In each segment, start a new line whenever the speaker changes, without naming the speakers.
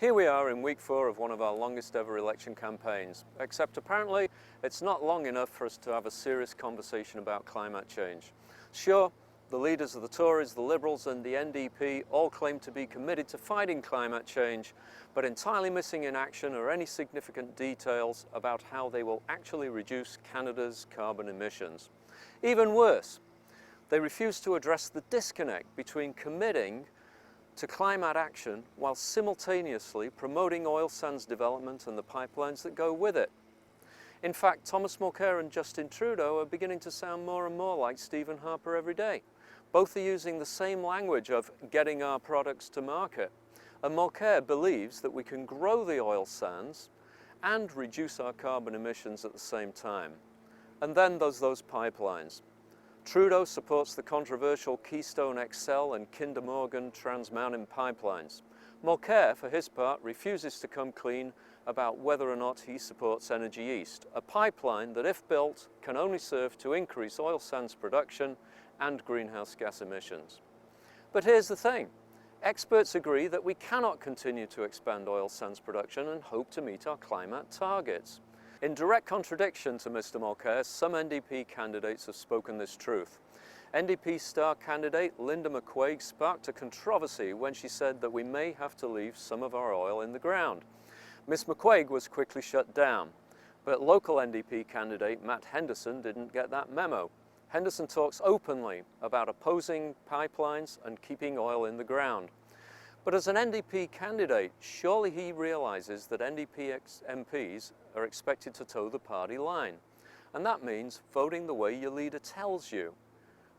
Here we are in week 4 of one of our longest ever election campaigns, except apparently it's not long enough for us to have a serious conversation about climate change. Sure, the leaders of the Tories, the Liberals and the NDP all claim to be committed to fighting climate change, but entirely missing in action are any significant details about how they will actually reduce Canada's carbon emissions. Even worse, they refuse to address the disconnect between committing to climate action while simultaneously promoting oil sands development and the pipelines that go with it. In fact, Thomas Mulcair and Justin Trudeau are beginning to sound more and more like Stephen Harper every day. Both are using the same language of getting our products to market. And Mulcair believes that we can grow the oil sands and reduce our carbon emissions at the same time. And then there's those pipelines. Trudeau supports the controversial Keystone XL and Kinder Morgan Trans Mountain pipelines. Mulcair, for his part, refuses to come clean about whether or not he supports Energy East, a pipeline that, if built, can only serve to increase oil sands production and greenhouse gas emissions. But here's the thing. Experts agree that we cannot continue to expand oil sands production and hope to meet our climate targets. In direct contradiction to Mr. Mulcair, some NDP candidates have spoken this truth. NDP star candidate Linda McQuaig sparked a controversy when she said that we may have to leave some of our oil in the ground. Ms. McQuaig was quickly shut down, but local NDP candidate Matt Henderson didn't get that memo. Henderson talks openly about opposing pipelines and keeping oil in the ground. But as an NDP candidate, surely he realises that NDP MPs are expected to toe the party line. And that means voting the way your leader tells you,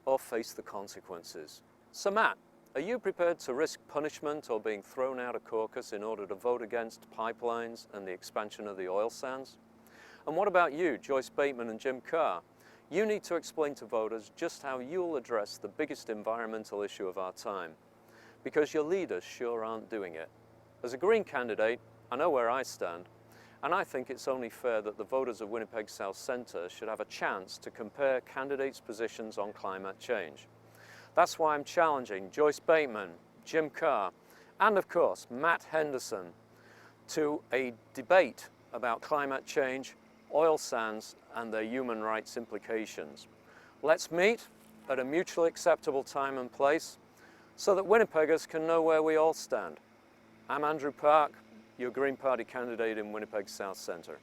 or face the consequences. So Matt, are you prepared to risk punishment or being thrown out of caucus in order to vote against pipelines and the expansion of the oil sands? And what about you, Joyce Bateman and Jim Carr? You need to explain to voters just how you'll address the biggest environmental issue of our time. Because your leaders sure aren't doing it. As a Green candidate, I know where I stand, and I think it's only fair that the voters of Winnipeg South Centre should have a chance to compare candidates' positions on climate change. That's why I'm challenging Joyce Bateman, Jim Carr, and of course Matt Henderson to a debate about climate change, oil sands, and their human rights implications. Let's meet at a mutually acceptable time and place so that Winnipeggers can know where we all stand. I'm Andrew Park, your Green Party candidate in Winnipeg South Centre.